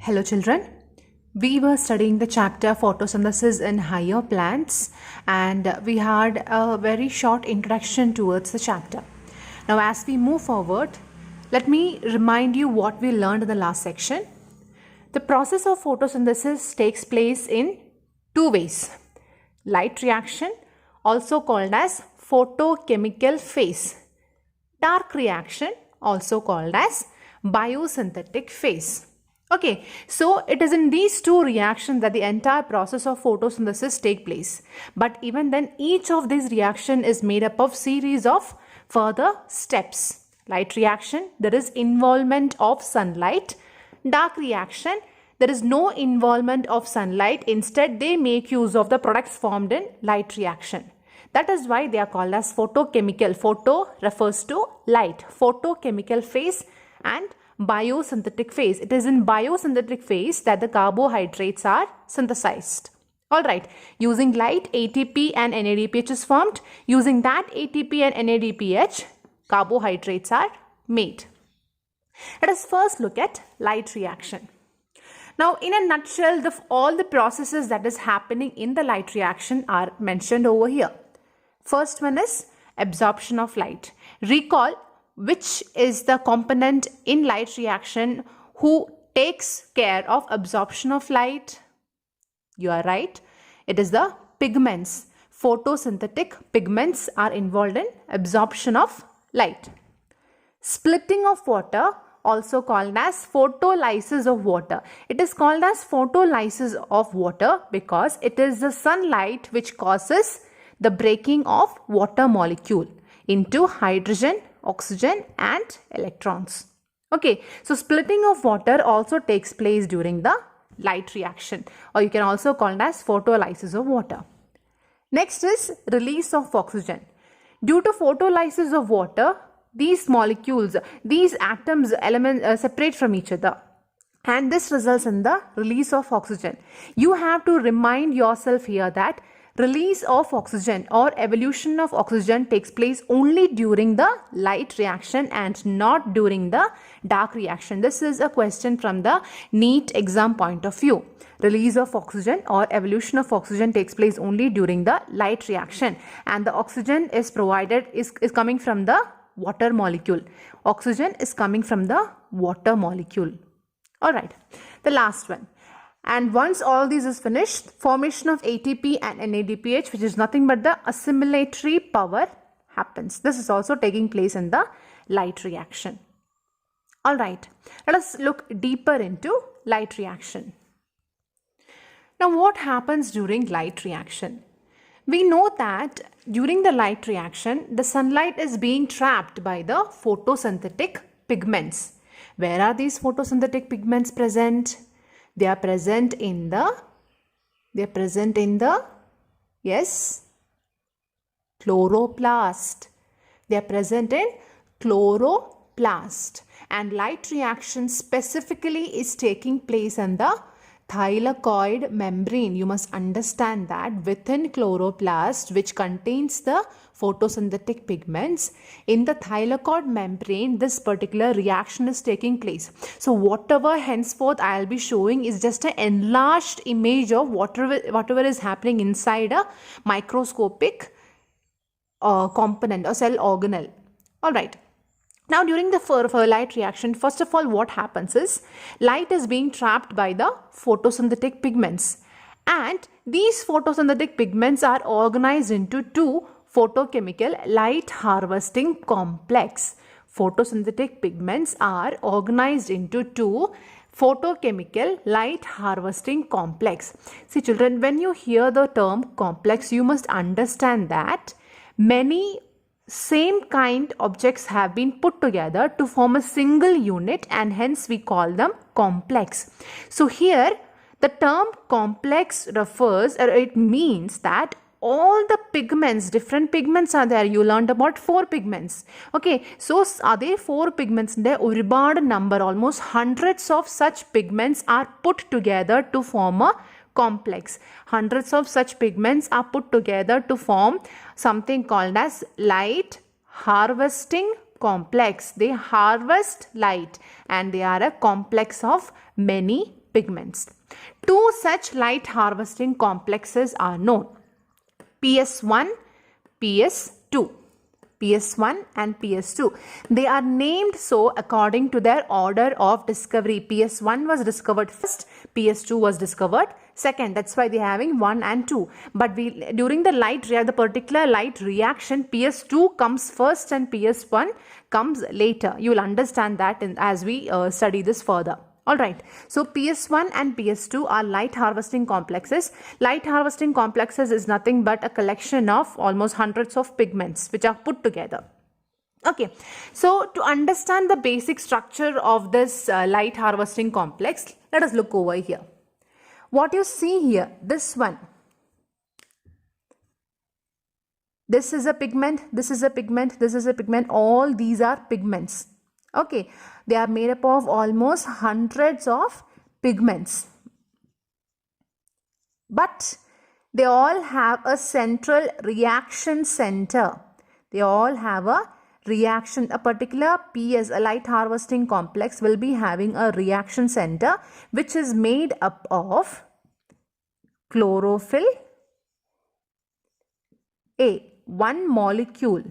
Hello children, we were studying the chapter photosynthesis in higher plants and we had a very short introduction towards the chapter. Now as we move forward, let me remind you what we learned in the last section. The process of photosynthesis takes place in two ways. Light reaction, also called as photochemical phase. Dark reaction, also called as biosynthetic phase. Okay, so it is in these two reactions that the entire process of photosynthesis take place. But even then, each of these reaction is made up of series of further steps. Light reaction, there is involvement of sunlight. Dark reaction, there is no involvement of sunlight. Instead, they make use of the products formed in light reaction. That is why they are called as photochemical. Photo refers to light. Photochemical phase and biosynthetic phase. It is in biosynthetic phase that the carbohydrates are synthesized. Alright, using light, ATP and NADPH is formed. Using that ATP and NADPH, carbohydrates are made. Let us first look at light reaction. Now, in a nutshell, all the processes that is happening in the light reaction are mentioned over here. First one is absorption of light. Recall which is the component in light reaction who takes care of absorption of light. You are right. It is the pigments. Photosynthetic pigments are involved in absorption of light. Splitting of water, also called as photolysis of water. It is called as photolysis of water because it is the sunlight which causes the breaking of water molecule into hydrogen, oxygen and electrons. Okay, so splitting of water also takes place during the light reaction, or you can also call it as photolysis of water. Next is release of oxygen. Due to photolysis of water, these molecules, these atoms, elements separate from each other. And this results in the release of oxygen. You have to remind yourself here that release of oxygen or evolution of oxygen takes place only during the light reaction and not during the dark reaction. This is a question from the NEET exam point of view. Release of oxygen or evolution of oxygen takes place only during the light reaction, and the oxygen is provided is coming from the water molecule. Oxygen is coming from the water molecule. Alright, the last one. And once all this is finished, formation of ATP and NADPH, which is nothing but the assimilatory power, happens. This is also taking place in the light reaction. Alright, let us look deeper into light reaction. Now, what happens during light reaction? We know that during the light reaction, the sunlight is being trapped by the photosynthetic pigments. Where are these photosynthetic pigments present? They are present in the yes, chloroplast. They are present in chloroplast, and light reaction specifically is taking place in the thylakoid membrane. You must understand that within chloroplast, which contains the photosynthetic pigments, in the thylakoid membrane, this particular reaction is taking place. So whatever henceforth I will be showing is just an enlarged image of whatever is happening inside a microscopic component or cell organelle. Alright. Now, during the light reaction, first of all, what happens is light is being trapped by the photosynthetic pigments, and these photosynthetic pigments are organized into two photochemical light harvesting complex. Photosynthetic pigments are organized into two photochemical light harvesting complex. See children, when you hear the term complex, you must understand that many same kind objects have been put together to form a single unit, and hence we call them complex. So here the term complex refers, or it means that all the pigments, different pigments are there. You learned about 4 pigments. Okay, so are there 4 pigments? There uribad number, almost hundreds of such pigments are put together to form a complex. Hundreds of such pigments are put together to form something called as light harvesting complex. They harvest light and they are a complex of many pigments. Two such light harvesting complexes are known: PS1, PS2. PS1 and PS2. They are named so according to their order of discovery. PS1 was discovered first, PS2 was discovered second. That's why they're having 1 and 2. But during the particular light reaction, PS2 comes first and PS1 comes later. You will understand that as we study this further. Alright, so PS1 and PS2 are light harvesting complexes. Light harvesting complexes is nothing but a collection of almost hundreds of pigments which are put together. Okay, so to understand the basic structure of this light harvesting complex, let us look over here. What you see here, this one, this is a pigment, this is a pigment, this is a pigment, all these are pigments. Okay, they are made up of almost hundreds of pigments, but they all have a central reaction center. They all have a reaction, a particular PS, a light harvesting complex will be having a reaction center which is made up of chlorophyll A, one molecule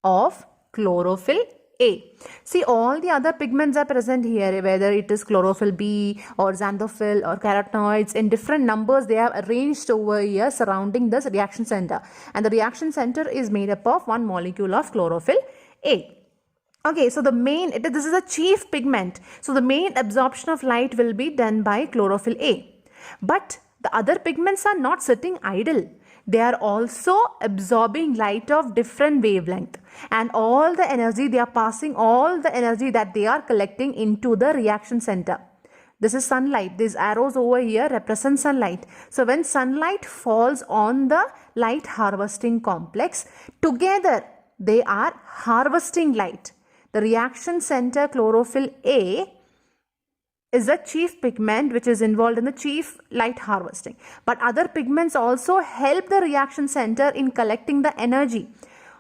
of chlorophyll A. See, all the other pigments are present here, whether it is chlorophyll B or xanthophyll or carotenoids, in different numbers they have arranged over here surrounding this reaction center, and the reaction center is made up of one molecule of chlorophyll A. Okay, so this is a chief pigment, so the main absorption of light will be done by chlorophyll A. But the other pigments are not sitting idle. They are also absorbing light of different wavelength, and all the energy they are passing, all the energy that they are collecting into the reaction center. This is sunlight. These arrows over here represent sunlight. So when sunlight falls on the light harvesting complex, together they are harvesting light. The reaction center chlorophyll A is a chief pigment which is involved in the chief light harvesting. But other pigments also help the reaction center in collecting the energy.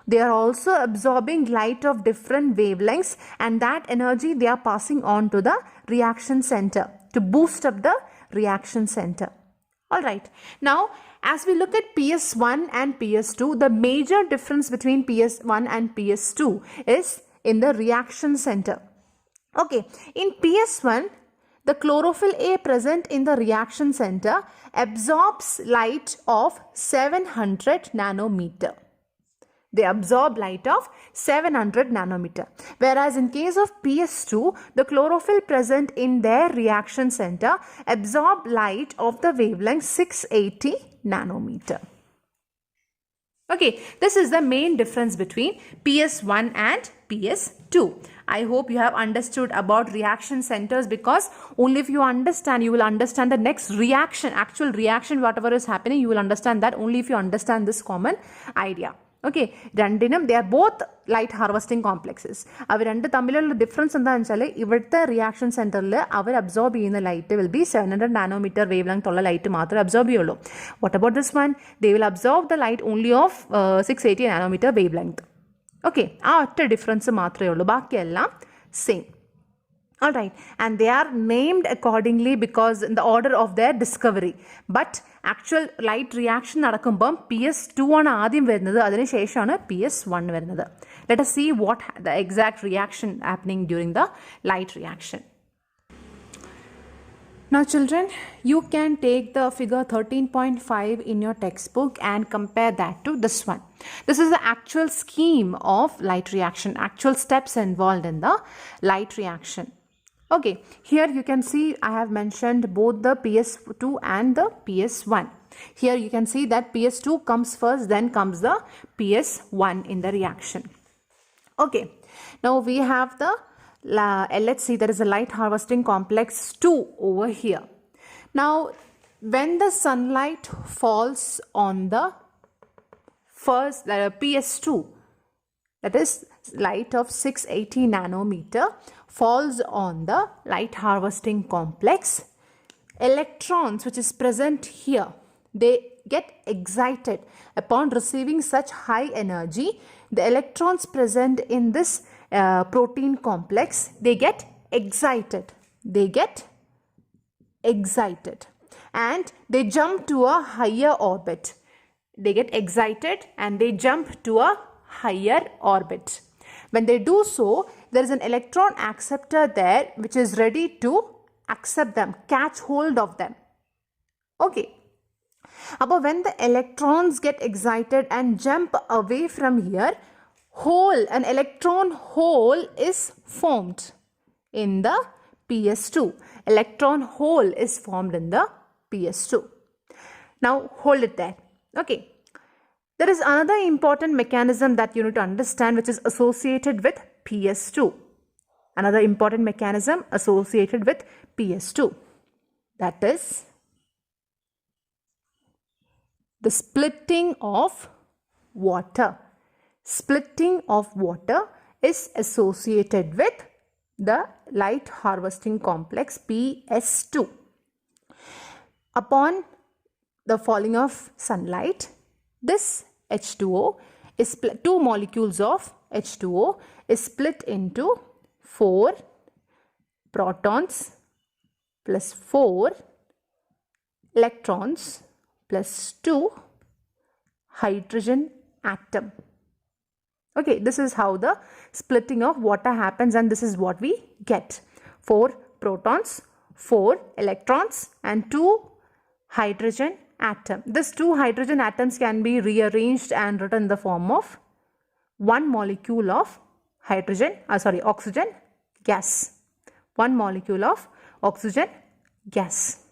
They are also absorbing light of different wavelengths, and that energy they are passing on to the reaction center to boost up the reaction center. Alright, now as we look at PS1 and PS2, the major difference between PS1 and PS2 is in the reaction center. Okay, in PS1, the chlorophyll A present in the reaction center absorbs light of 700 nanometer. They absorb light of 700 nanometer. Whereas in case of PS2, the chlorophyll present in their reaction center absorb light of the wavelength 680 nanometer. Okay, this is the main difference between PS1 and PS2. I hope you have understood about reaction centers, because only if you understand, you will understand the next reaction, actual reaction, whatever is happening, you will understand that only if you understand this common idea. Okay, they are both light harvesting complexes. The difference is that the reaction center absorb light will be 700 nanometer wavelength light absorb. What about this one? They will absorb the light only of 680 nanometer wavelength. Okay, after difference same. Alright, and they are named accordingly because in the order of their discovery. But actual light reaction nadakumbam PS2 ആണ് ആദ്യം വരുന്നത്, അതിനുശേഷമാണ് PS1 വരുന്നത്. Let us see what the exact reaction happening during the light reaction. Now children, you can take the figure 13.5 in your textbook and compare that to this one. This is the actual scheme of light reaction, actual steps involved in the light reaction. Okay, here you can see I have mentioned both the PS2 and the PS1. Here you can see that PS2 comes first, then comes the PS1 in the reaction. Okay, now we have the let's see, there is a light harvesting complex 2 over here. Now when the sunlight falls on the first PS2, that is light of 680 nanometer falls on the light harvesting complex, electrons which is present here, they get excited upon receiving such high energy. The electrons present in this protein complex, they get excited. they get excited and they jump to a higher orbit. They get excited and they jump to a higher orbit. When they do so, there is an electron acceptor there which is ready to accept them, catch hold of them. Okay. But when the electrons get excited and jump away from here, an electron hole is formed in the PS2. Electron hole is formed in the PS2. Now hold it there. Okay. There is another important mechanism that you need to understand which is associated with PS2. Another important mechanism associated with PS2. That is the splitting of water. Splitting of water is associated with the light harvesting complex PS2. Upon the falling of sunlight, this H2O is split, 2 molecules of H2O is split into 4 protons plus 4 electrons plus 2 hydrogen atom. Okay, this is how the splitting of water happens and this is what we get. 4 protons, 4 electrons and 2 hydrogen atom. These 2 hydrogen atoms can be rearranged and written in the form of 1 molecule of oxygen gas. 1 molecule of oxygen gas.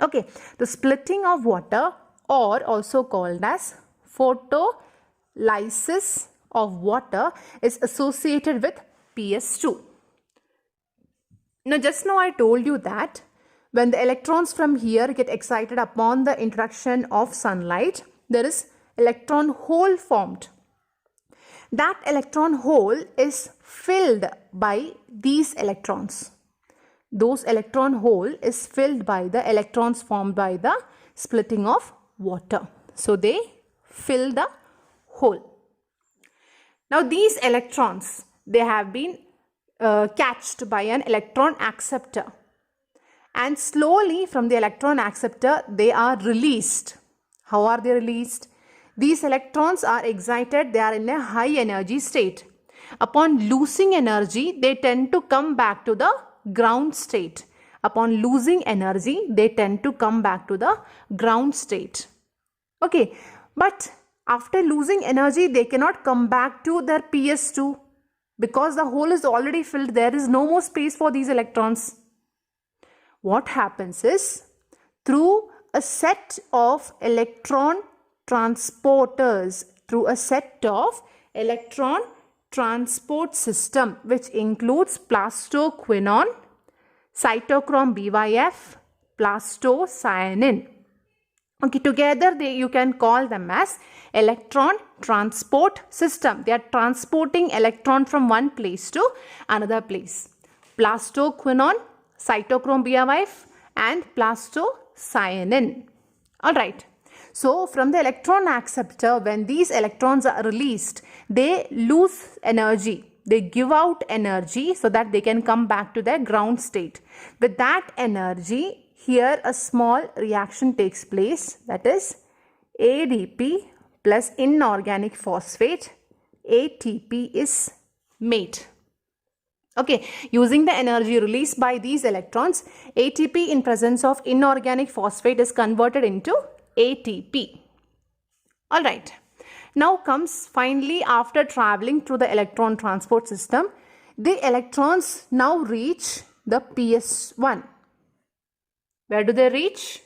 Okay, the splitting of water, or also called as photolysis of water, is associated with PS2. Now just now I told you that when the electrons from here get excited upon the interaction of sunlight, there is electron hole formed. That electron hole is filled by these electrons. Those electron hole is filled by the electrons formed by the splitting of water. So they fill the hole. Now these electrons, they have been catched by an electron acceptor. And slowly from the electron acceptor, they are released. How are they released? These electrons are excited, they are in a high energy state. Upon losing energy, they tend to come back to the ground state. Upon losing energy, they tend to come back to the ground state. Okay, but after losing energy, they cannot come back to their PS2 because the hole is already filled. There is no more space for these electrons. What happens is, through a set of electron transporters, through a set of electron transport system which includes plastoquinone, cytochrome BYF, plastocyanin. Okay, together you can call them as electron transport system. They are transporting electron from one place to another place. Plastoquinone, cytochrome BYF and plastocyanin. Alright. So from the electron acceptor, when these electrons are released, they lose energy. They give out energy so that they can come back to their ground state. With that energy, here a small reaction takes place, that is ADP plus inorganic phosphate, ATP is made. Okay, using the energy released by these electrons, ATP in presence of inorganic phosphate is converted into ATP. Alright, now comes finally, after traveling through the electron transport system, the electrons now reach the PS1. Where do they reach?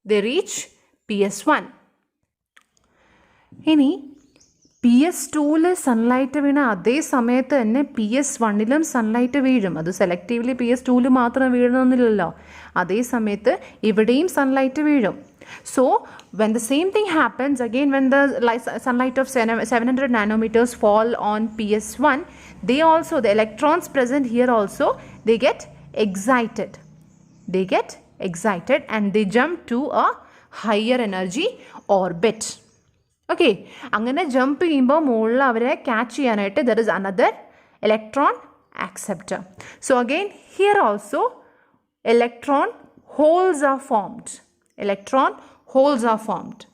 They reach PS1. Any PS2 sunlight വീണ അതേ സമയത്ത് തന്നെ PS1 sunlight വീഴും. അത് selectively PS2 മാത്രം വീഴണമെന്നില്ലല്ലോ. അതേ സമയത്ത് ഇവിടെയും സൺലൈറ്റ് വീഴും. So when the same thing happens again, when the sunlight of 700 nanometers fall on PS1, they also, the electrons present here also, they get excited. They get excited and they jump to a higher energy orbit. Okay, അങ്ങനെ jump ചെയ്യുമ്പോൾ മുകളിൽ അവരെ catch ചെയ്യാനായിട്ട് there is another electron acceptor. So again, here also electron holes are formed. Electron holes are formed.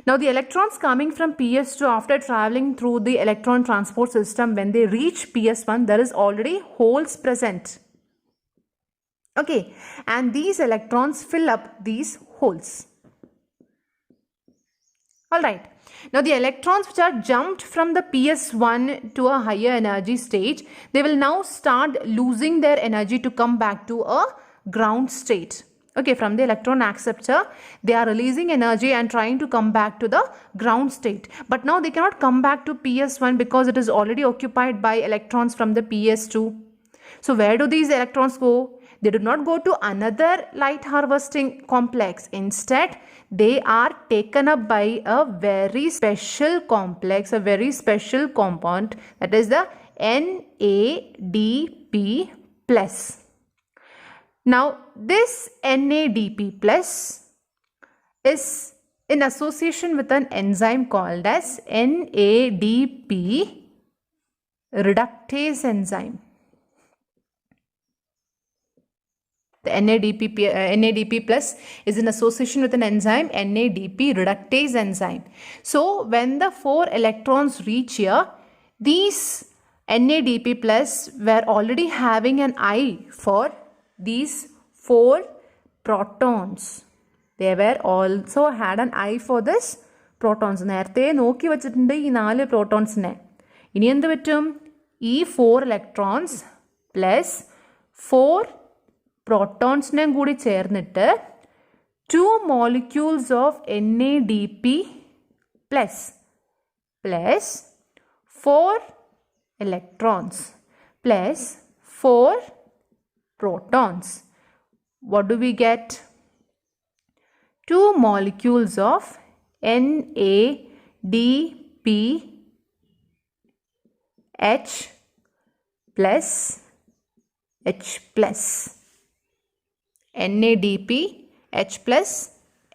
Now the electrons coming from PS2 after traveling through the electron transport system, when they reach PS1, there is already holes present. Okay, and these electrons fill up these holes. Alright, now the electrons which are jumped from the PS1 to a higher energy state, they will now start losing their energy to come back to a ground state. Okay, from the electron acceptor, they are releasing energy and trying to come back to the ground state. But now they cannot come back to PS1 because it is already occupied by electrons from the PS2. So where do these electrons go? They do not go to another light harvesting complex. Instead, they are taken up by a very special complex, a very special compound, that is the NADP+. Now, this NADP+ is in association with an enzyme called as NADP reductase enzyme. The NADP plus is in association with an enzyme NADP reductase enzyme. So when the 4 electrons reach here, these NADP plus were already having an I for these 4 protons. They were also had an I for this protons. നേരത്തെ നോക്കി വച്ചിട്ടുണ്ട് ഈ 4 protonsനെ. ഇനി എന്ത് പറ്റും? ഈ 4 electrons plus 4 protonsനെ കൂടി ചേർന്നിട്ട് 2 molecules of NADP plus 4 electrons plus 4 protons. What do we get? 2 molecules of NADPH plus H plus. NADP H plus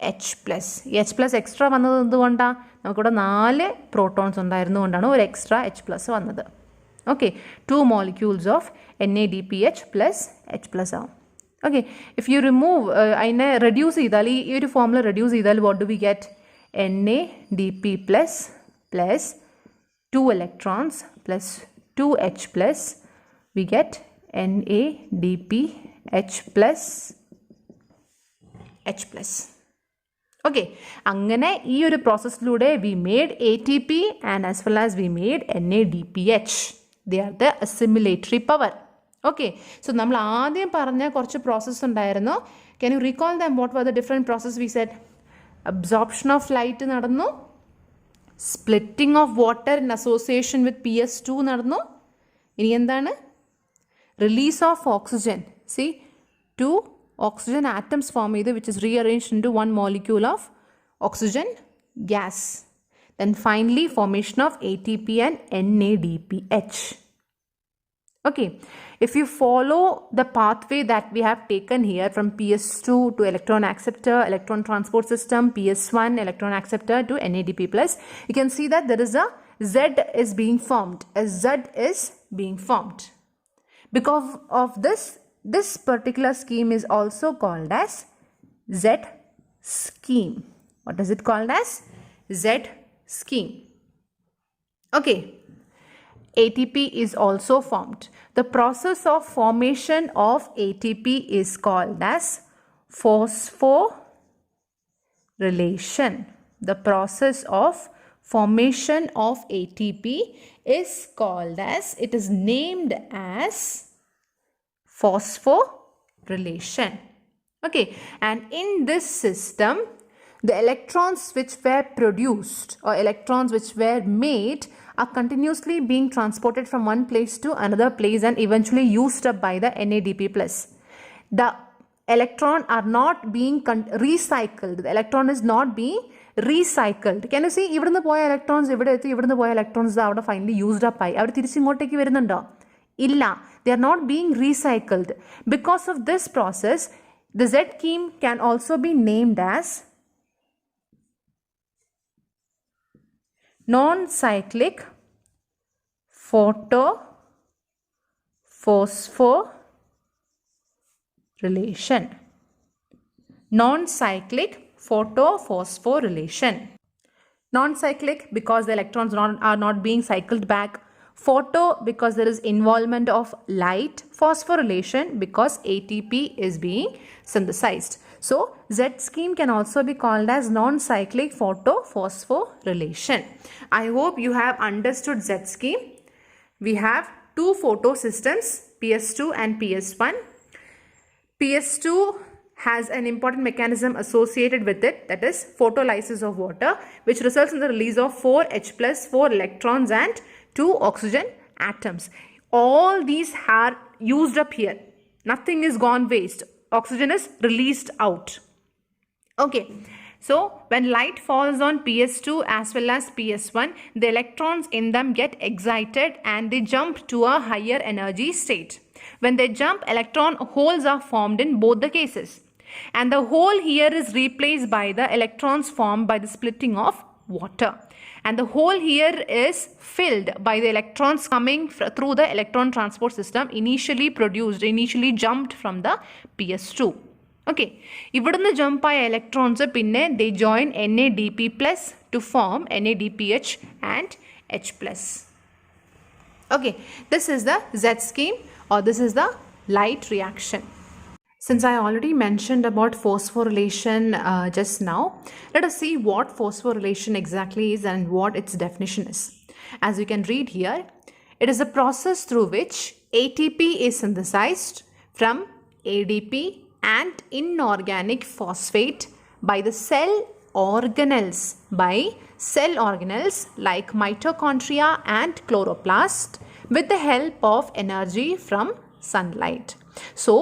H plus. H plus extra വന്നത് എന്തുകൊണ്ടാണ്? നമുക്കിവിടെ 4 protons ഉണ്ടായിരുന്നുകൊണ്ടാണ് ഒരു extra H plus വന്നത്. Okay, 2 molecules of NADPH plus H plus ആവും. Okay, if you remove, അതിനെ reduce ചെയ്താൽ ഈ ഒരു formula reduce ചെയ്താൽ what do we get? NADP plus 2 electrons plus 2H plus we get NADPH plus H plus. Okay, അങ്ങനെ ഈ ഒരു പ്രോസസ്സിലൂടെ we made ATP and as well as we made NADPH. They are the assimilatory power. Okay, so നമ്മൾ ആദ്യം പറഞ്ഞ കുറച്ച് process ഉണ്ടായിരുന്നു. Can you recall them? What were the different processes we said? Absorption of light നടന്നു, splitting of water in association with PS2 നടന്നു. ഇനി എന്താണ്? Release of oxygen. See, 2 oxygen atoms form either, which is rearranged into 1 molecule of oxygen gas. Then finally formation of ATP and NADPH. Okay, if you follow the pathway that we have taken here from PS2 to electron acceptor, electron transport system, PS1, electron acceptor to NADP+, you can see that there is a Z is being formed. A Z is being formed. Because of this particular scheme is also called as Z scheme. What is it called as? Z scheme. Okay. ATP is also formed. The process of formation of ATP is called as phosphorylation. The process of formation of ATP is called as, it is named as phosphorylation. Okay, and in this system, the electrons which were produced or electrons which were made are continuously being transported from one place to another place and eventually used up by the NADP+. The electron are not being recycled. The electron is not being recycled. Can you see? ഇവിടുന്ന് പോയ electrons ഇവിടെ എത്തി, ഇവിടുന്ന് പോയ electrons അവിടെ finally used up ആയി. അവർ തിരിച്ചിങ്ങോട്ടേക്ക് വരുന്നുണ്ടോ? ഇല്ല. They are not being recycled. Because of this process, the Z scheme can also be named as non-cyclic phosphorylation. Non-cyclic photophosphorylation. Non-cyclic because the electrons are not being cycled back. Photo because there is involvement of light. Phosphorylation because ATP is being synthesized. So Z scheme can also be called as non-cyclic photophosphorylation. I hope you have understood Z scheme. We have two photo systems, PS2 and PS1. PS2 has an important mechanism associated with it, that is photolysis of water, which results in the release of 4H plus 4 electrons and 2 oxygen atoms. All these are used up here. Nothing is gone waste. Oxygen is released out. Okay. So when light falls on PS2 as well as PS1, the electrons in them get excited and they jump to a higher energy state. When they jump, electron holes are formed in both the cases. And the hole here is replaced by the electrons formed by the splitting of water. And the hole here is filled by the electrons coming through the electron transport system initially jumped from the PS2. Okay, ഇവിടുന്ന് jump ആയ electrons പിന്നെ they join NADP plus to form NADPH and H plus. Okay, this is the Z scheme or this is the light reaction. Since I already mentioned about phosphorylation just now, let us see what phosphorylation exactly is and what its definition is. As you can read here, it is a process through which ATP is synthesized from ADP and inorganic phosphate by cell organelles like mitochondria and chloroplast with the help of energy from sunlight. So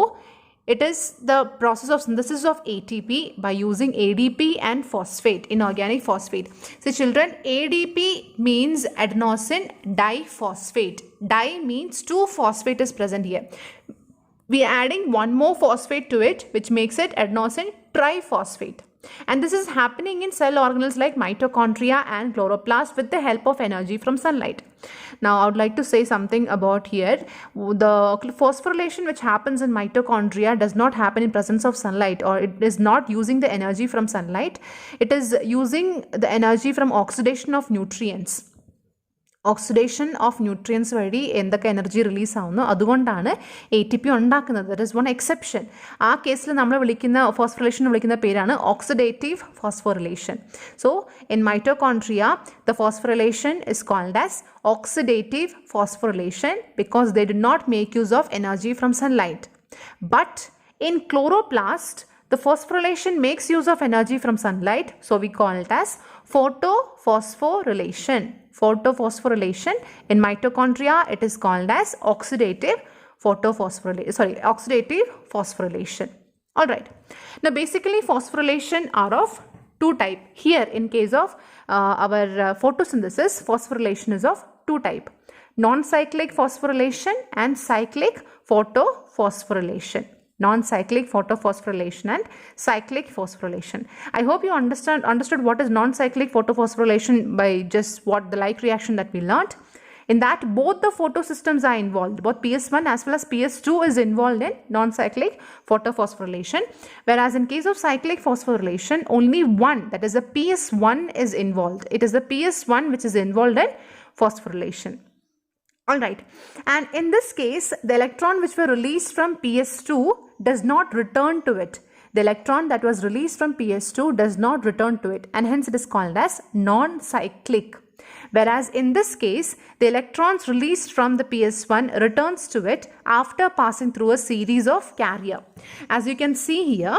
it is the process of synthesis of ATP by using ADP and phosphate, inorganic phosphate. So children, ADP means adenosine diphosphate. Di means 2 phosphate is present here. We are adding one more phosphate to it, which makes it adenosine triphosphate. And this is happening in cell organelles like mitochondria and chloroplast with the help of energy from sunlight. Now, I would like to say something about here. The phosphorylation which happens in mitochondria does not happen in presence of sunlight, or it is not using the energy from sunlight. It is using the energy from oxidation of nutrients. Oxidation of nutrients വഴി എന്തൊക്കെ energy release ആവുന്നു, അതുകൊണ്ടാണ് ATP ഉണ്ടാക്കുന്നത്. There is one exception. ആ കേസിൽ നമ്മൾ വിളിക്കുന്ന phosphorylation വിളിക്കുന്ന പേരാണ് oxidative phosphorylation. So in mitochondria the phosphorylation is called as oxidative phosphorylation because they do not make use of energy from sunlight. But in chloroplast, the phosphorylation makes use of energy from sunlight, so we call it as photophosphorylation. Photophosphorylation. In mitochondria, it is called as oxidative phosphorylation. All right. Now, basically, phosphorylation are of two type. Here, in case of our photosynthesis, phosphorylation is of two type: non-cyclic phosphorylation and cyclic photophosphorylation. Non-cyclic photophosphorylation and cyclic phosphorylation. I hope you understood what is non-cyclic photophosphorylation by just what the like reaction that we learned. In that, both the photosystems are involved. Both PS1 as well as PS2 is involved in non-cyclic photophosphorylation. Whereas in case of cyclic phosphorylation, only one, that is the PS1 is involved. It is the PS1 which is involved in phosphorylation. Alright, and in this case, the electron which were released from PS2 does not return to it. The electron that was released from PS2 does not return to it, and hence it is called as non-cyclic. Whereas in this case, the electrons released from the PS1 returns to it after passing through a series of carrier. As you can see here,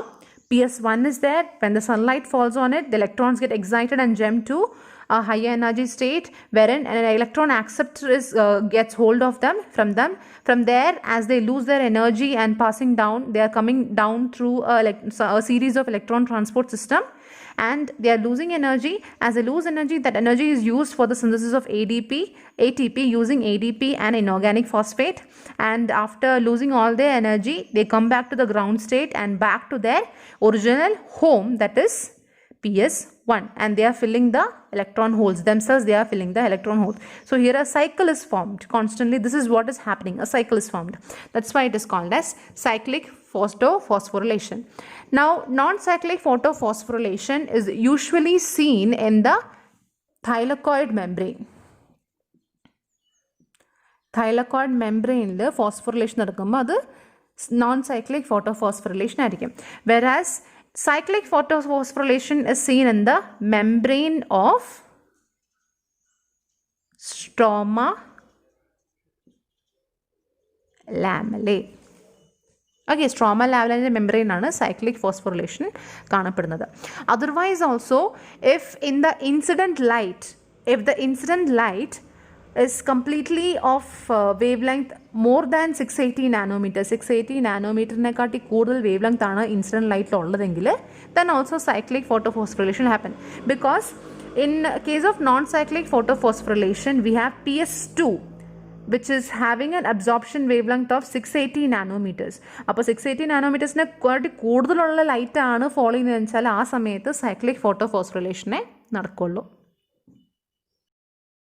PS1 is there. When the sunlight falls on it, the electrons get excited and jump to a higher energy state wherein an electron gets hold of them. From there, as they lose their energy and passing down, they are coming down through a series of electron transport system, and they are losing energy. As they lose energy, that energy is used for the synthesis of ATP using ADP and inorganic phosphate, and after losing all their energy, they come back to the ground state and back to their original home, that is PS1, and they are filling the electron holes themselves. They are filling the electron holes. So here a cycle is formed constantly. This is what is happening. A cycle is formed. That's why it is called as cyclic photophosphorylation. Now, non-cyclic photophosphorylation is usually seen in the thylakoid membrane. Thylakoid membrane phosphorylation നടക്കുമ്പോൾ അത് non-cyclic photophosphorylation ആയിരിക്കും. Whereas cyclic photophosphorylation is seen in the membrane of stroma lamellae. Okay, stroma lamellae membrane ആണ് cyclic phosphorylation കാണപ്പെടുന്നത്. Otherwise also, if the incident light is completely of wavelength more than 680 nanometers, 680 nanometer കൂടുതൽ wavelength ആണ് incident ലൈറ്റിൽ ഉള്ളതെങ്കിൽ then also cyclic photophosphorylation happen. Because in case of non-cyclic photophosphorylation, we have PS2, which is having an absorption wavelength of 680 nanometers. അപ്പോൾ 680 നാനോമീറ്റേഴ്സിനെ കൂടുതലുള്ള light ആണ് follow ചെയ്യുന്നതെന്ന് വെച്ചാൽ ആ സമയത്ത് cyclic photophosphorylation നടക്കുള്ളൂ.